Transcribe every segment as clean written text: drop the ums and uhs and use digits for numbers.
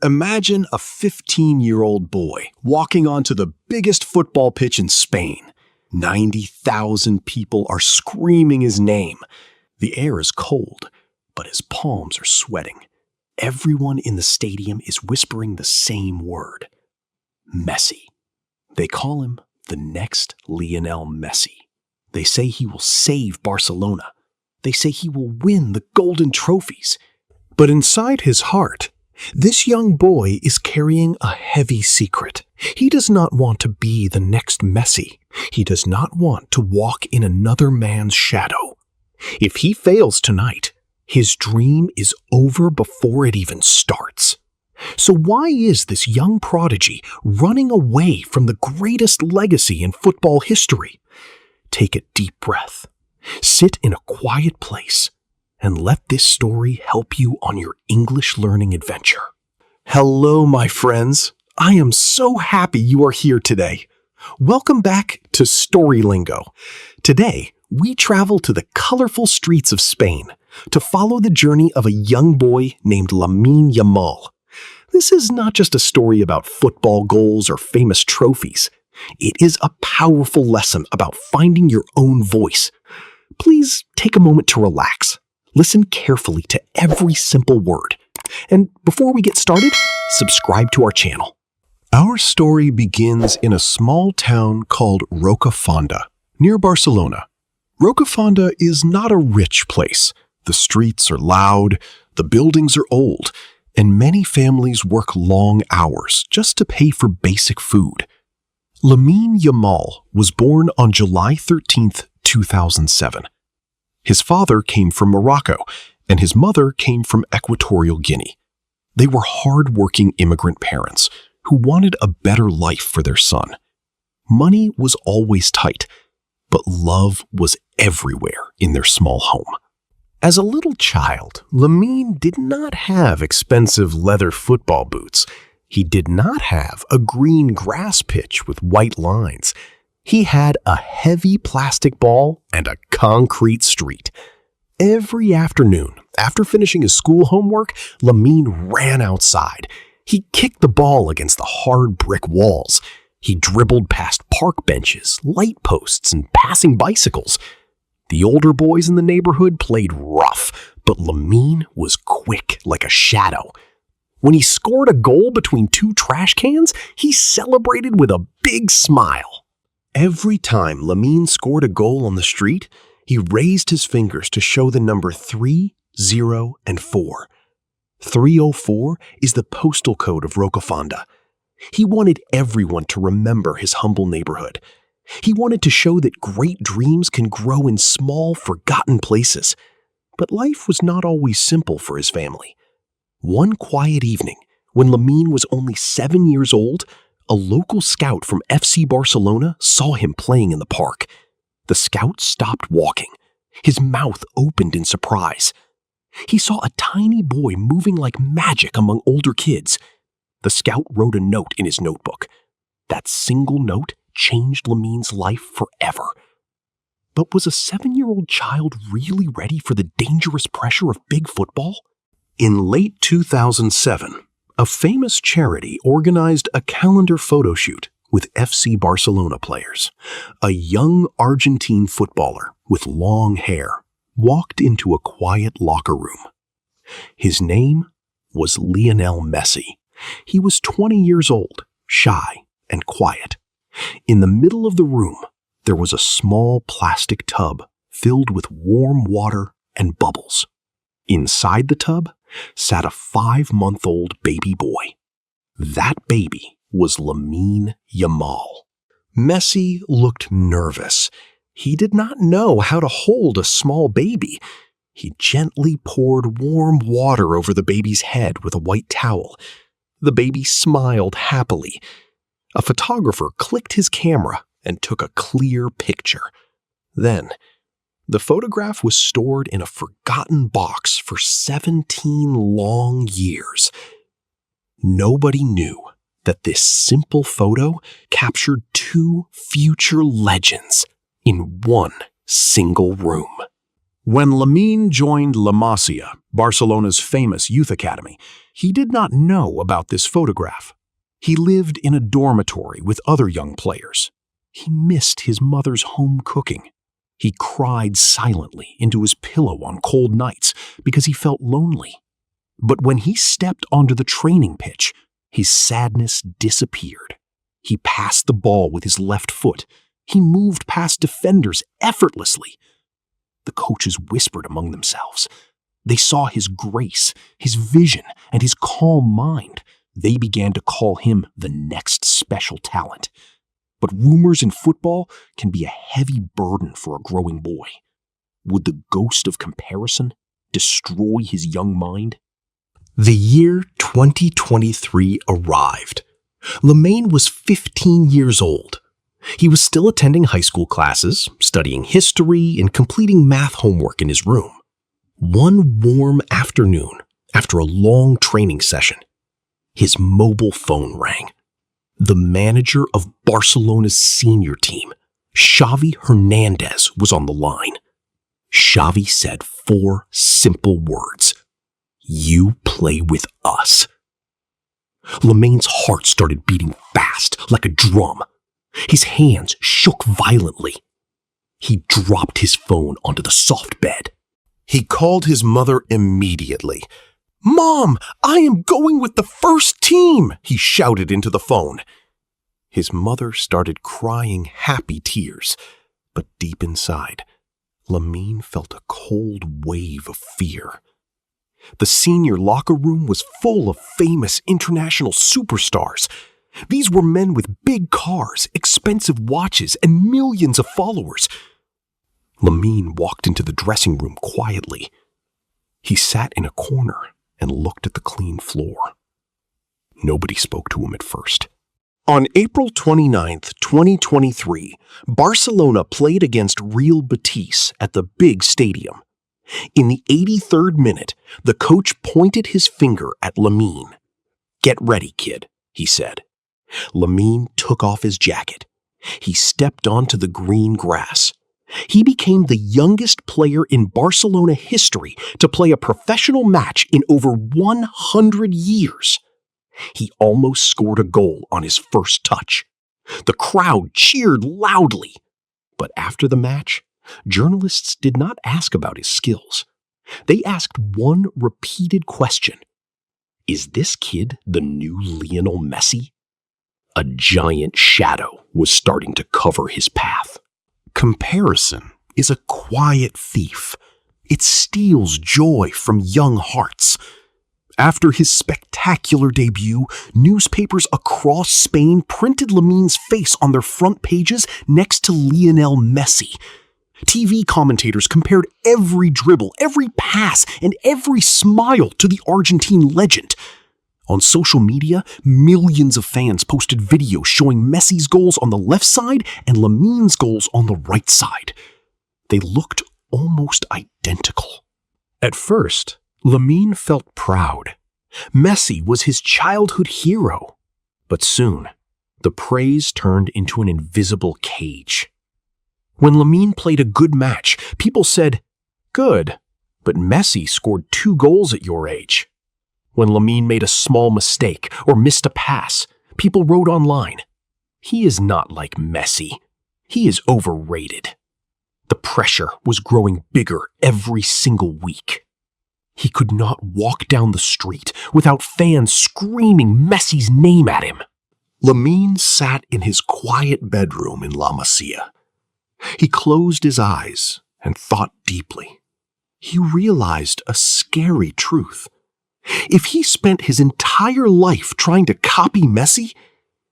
Imagine a 15-year-old boy walking onto the biggest football pitch in Spain. 90,000 people are screaming his name. The air is cold, but his palms are sweating. Everyone in the stadium is whispering the same word: Messi. They call him the next Lionel Messi. They say he will save Barcelona. They say he will win the golden trophies. But inside his heart, this young boy is carrying a heavy secret. He does not want to be the next Messi. He does not want to walk in another man's shadow. If he fails tonight, his dream is over before it even starts. So why is this young prodigy running away from the greatest legacy in football history? Take a deep breath, sit in a quiet place, and let this story help you on your English learning adventure. Hello, my friends. I am so happy you are here today. Welcome back to StoryLingo. Today, we travel to the colorful streets of Spain to follow the journey of a young boy named Lamine Yamal. This is not just a story about football goals or famous trophies. It is a powerful lesson about finding your own voice. Please take a moment to relax. Listen carefully to every simple word. And before we get started, subscribe to our channel. Our story begins in a small town called Rocafonda, near Barcelona. Rocafonda is not a rich place. The streets are loud, the buildings are old, and many families work long hours just to pay for basic food. Lamine Yamal was born on July 13th, 2007. His father came from Morocco, and his mother came from Equatorial Guinea. They were hard-working immigrant parents who wanted a better life for their son. Money was always tight, but love was everywhere in their small home. As a little child, Lamine did not have expensive leather football boots. He did not have a green grass pitch with white lines. He had a heavy plastic ball and a concrete street. Every afternoon, after finishing his school homework, Lamine ran outside. He kicked the ball against the hard brick walls. He dribbled past park benches, light posts, and passing bicycles. The older boys in the neighborhood played rough, but Lamine was quick like a shadow. When he scored a goal between two trash cans, he celebrated with a big smile. Every time Lamine scored a goal on the street, he raised his fingers to show the number 3, 0, and 4. 304 is the postal code of Rocafonda. He wanted everyone to remember his humble neighborhood. He wanted to show that great dreams can grow in small, forgotten places. But life was not always simple for his family. One quiet evening, when Lamine was only 7 years old, a local scout from FC Barcelona saw him playing in the park. The scout stopped walking. His mouth opened in surprise. He saw a tiny boy moving like magic among older kids. The scout wrote a note in his notebook. That single note changed Lamine's life forever. But was a 7-year-old child really ready for the dangerous pressure of big football? In late 2007, a famous charity organized a calendar photo shoot with FC Barcelona players. A young Argentine footballer with long hair walked into a quiet locker room. His name was Lionel Messi. He was 20 years old, shy and quiet. In the middle of the room, there was a small plastic tub filled with warm water and bubbles. Inside the tub sat a 5-month-old baby boy. That baby was Lamine Yamal. Messi looked nervous. He did not know how to hold a small baby. He gently poured warm water over the baby's head with a white towel. The baby smiled happily. A photographer clicked his camera and took a clear picture. Then, the photograph was stored in a forgotten box for 17 long years. Nobody knew that this simple photo captured 2 future legends in one single room. When Lamine joined La Masia, Barcelona's famous youth academy, he did not know about this photograph. He lived in a dormitory with other young players. He missed his mother's home cooking. He cried silently into his pillow on cold nights because he felt lonely. But when he stepped onto the training pitch, his sadness disappeared. He passed the ball with his left foot. He moved past defenders effortlessly. The coaches whispered among themselves. They saw his grace, his vision, and his calm mind. They began to call him the next special talent. But rumors in football can be a heavy burden for a growing boy. Would the ghost of comparison destroy his young mind? The year 2023 arrived. Lamine was 15 years old. He was still attending high school classes, studying history, and completing math homework in his room. One warm afternoon, after a long training session, his mobile phone rang. The manager of Barcelona's senior team, Xavi Hernandez, was on the line. Xavi said 4 simple words: "You play with us." Lamine's heart started beating fast, like a drum. His hands shook violently. He dropped his phone onto the soft bed. He called his mother immediately. "Mom, I am going with the first team," he shouted into the phone. His mother started crying happy tears, but deep inside, Lamine felt a cold wave of fear. The senior locker room was full of famous international superstars. These were men with big cars, expensive watches, and millions of followers. Lamine walked into the dressing room quietly. He sat in a corner and looked at the clean floor. Nobody spoke to him at first. On April 29th, 2023, Barcelona played against Real Betis at the big stadium. In the 83rd minute, the coach pointed his finger at Lamine. "Get ready, kid," he said. Lamine took off his jacket. He stepped onto the green grass. He became the youngest player in Barcelona history to play a professional match in over 100 years. He almost scored a goal on his first touch. The crowd cheered loudly. But after the match, journalists did not ask about his skills. They asked one repeated question: "Is this kid the new Lionel Messi?" A giant shadow was starting to cover his path. Comparison is a quiet thief. It steals joy from young hearts. After his spectacular debut, newspapers across Spain printed Lamine's face on their front pages next to Lionel Messi. TV commentators compared every dribble, every pass, and every smile to the Argentine legend. On social media, millions of fans posted videos showing Messi's goals on the left side and Lamine's goals on the right side. They looked almost identical. At first, Lamine felt proud. Messi was his childhood hero. But soon, the praise turned into an invisible cage. When Lamine played a good match, people said, "Good, but Messi scored 2 goals at your age." When Lamine made a small mistake or missed a pass, people wrote online, "He is not like Messi. He is overrated." The pressure was growing bigger every single week. He could not walk down the street without fans screaming Messi's name at him. Lamine sat in his quiet bedroom in La Masia. He closed his eyes and thought deeply. He realized a scary truth. If he spent his entire life trying to copy Messi,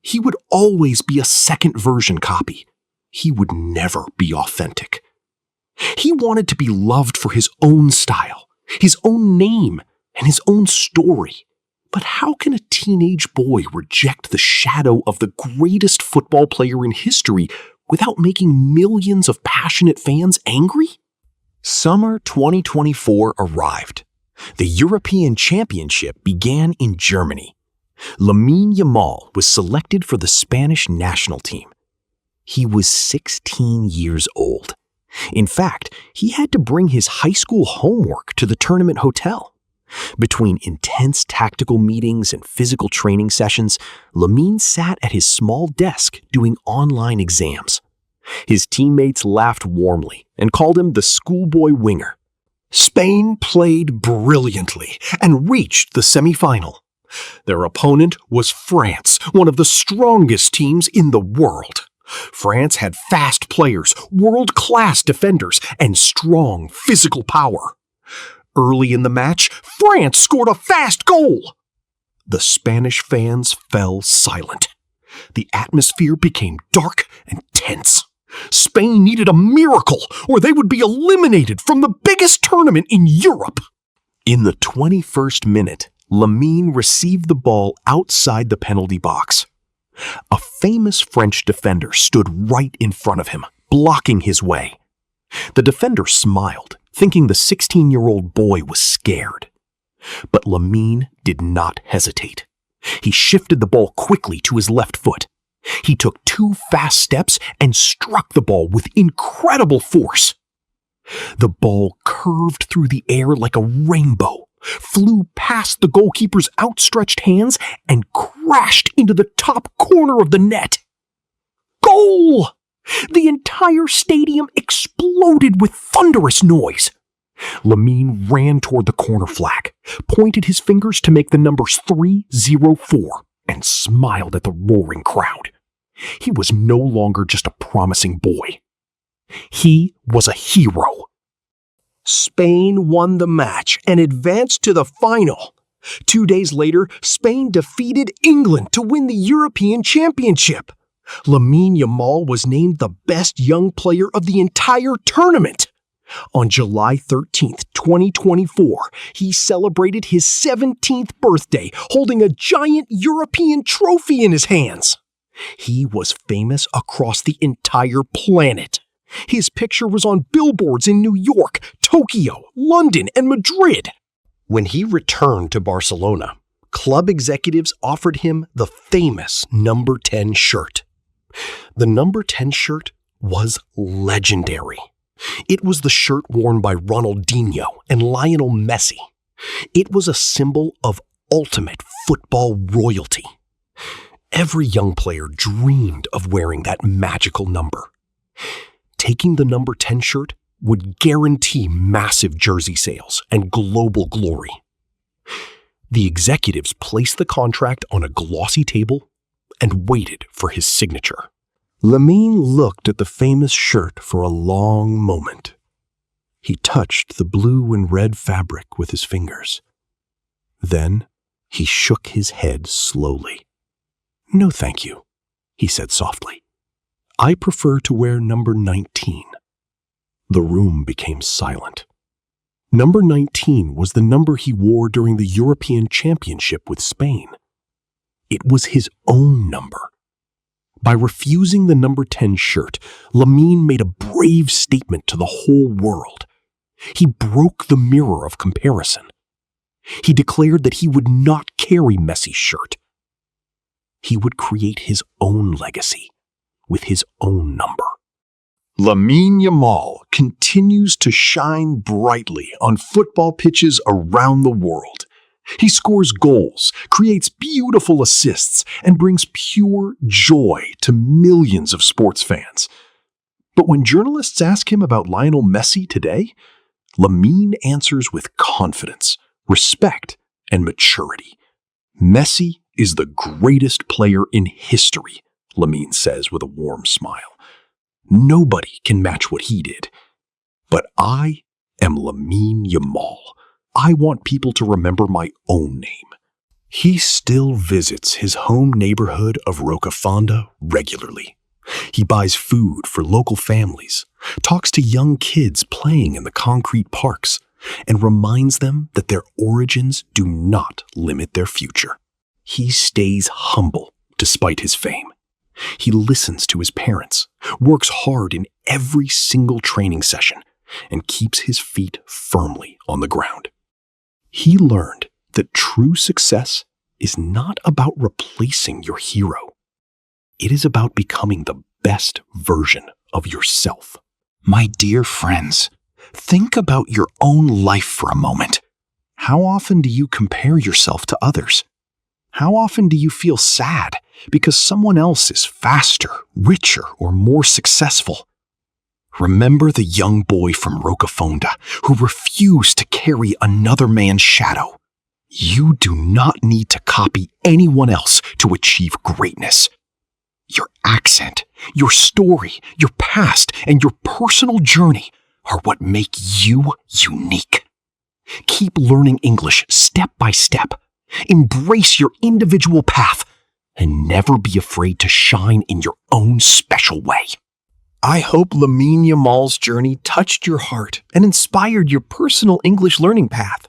he would always be a second version copy. He would never be authentic. He wanted to be loved for his own style, his own name, and his own story. But how can a teenage boy reject the shadow of the greatest football player in history without making millions of passionate fans angry? Summer 2024 arrived. The European Championship began in Germany. Lamine Yamal was selected for the Spanish national team. He was 16 years old. In fact, he had to bring his high school homework to the tournament hotel. Between intense tactical meetings and physical training sessions, Lamine sat at his small desk doing online exams. His teammates laughed warmly and called him the schoolboy winger. Spain played brilliantly and reached the semifinal. Their opponent was France, one of the strongest teams in the world. France had fast players, world-class defenders, and strong physical power. Early in the match, France scored a fast goal. The Spanish fans fell silent. The atmosphere became dark and tense. Spain needed a miracle, or they would be eliminated from the biggest tournament in Europe. In the 21st minute, Lamine received the ball outside the penalty box. A famous French defender stood right in front of him, blocking his way. The defender smiled, thinking the 16-year-old boy was scared. But Lamine did not hesitate. He shifted the ball quickly to his left foot. He took 2 fast steps and struck the ball with incredible force. The ball curved through the air like a rainbow, flew past the goalkeeper's outstretched hands, and crashed into the top corner of the net. Goal! The entire stadium exploded with thunderous noise. Lamine ran toward the corner flag, pointed his fingers to make the numbers 304, and smiled at the roaring crowd. He was no longer just a promising boy. He was a hero. Spain won the match and advanced to the final. 2 days later, Spain defeated England to win the European Championship. Lamine Yamal was named the best young player of the entire tournament. On July 13th, 2024, he celebrated his 17th birthday, holding a giant European trophy in his hands. He was famous across the entire planet. His picture was on billboards in New York, Tokyo, London, and Madrid. When he returned to Barcelona, club executives offered him the famous number 10 shirt. The number 10 shirt was legendary. It was the shirt worn by Ronaldinho and Lionel Messi. It was a symbol of ultimate football royalty. Every young player dreamed of wearing that magical number. Taking the number 10 shirt would guarantee massive jersey sales and global glory. The executives placed the contract on a glossy table and waited for his signature. Lamine looked at the famous shirt for a long moment. He touched the blue and red fabric with his fingers. Then he shook his head slowly. "No, thank you," he said softly. "I prefer to wear number 19. The room became silent. Number 19 was the number he wore during the European Championship with Spain. It was his own number. By refusing the number 10 shirt, Lamine made a brave statement to the whole world. He broke the mirror of comparison. He declared that he would not carry Messi's shirt. He would create his own legacy with his own number. Lamine Yamal continues to shine brightly on football pitches around the world. He scores goals, creates beautiful assists, and brings pure joy to millions of sports fans. But when journalists ask him about Lionel Messi today, Lamine answers with confidence, respect, and maturity. "Messi is the greatest player in history," Lamine says with a warm smile. "Nobody can match what he did. But I am Lamine Yamal. I want people to remember my own name." He still visits his home neighborhood of Rocafonda regularly. He buys food for local families, talks to young kids playing in the concrete parks, and reminds them that their origins do not limit their future. He stays humble despite his fame. He listens to his parents, works hard in every single training session, and keeps his feet firmly on the ground. He learned that true success is not about replacing your hero. It is about becoming the best version of yourself. My dear friends, think about your own life for a moment. How often do you compare yourself to others? How often do you feel sad because someone else is faster, richer, or more successful? Remember the young boy from Rocafonda who refused to carry another man's shadow. You do not need to copy anyone else to achieve greatness. Your accent, your story, your past, and your personal journey are what make you unique. Keep learning English step by step. Embrace your individual path and never be afraid to shine in your own special way. I hope Lamine Yamal's journey touched your heart and inspired your personal English learning path.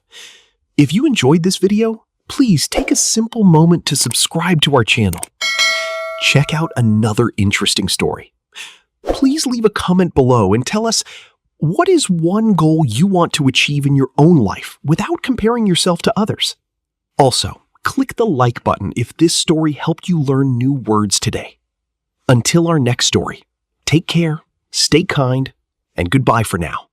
If you enjoyed this video, please take a simple moment to subscribe to our channel. Check out another interesting story. Please leave a comment below and tell us, what is one goal you want to achieve in your own life without comparing yourself to others? Also, click the like button if this story helped you learn new words today. Until our next story, take care, stay kind, and goodbye for now.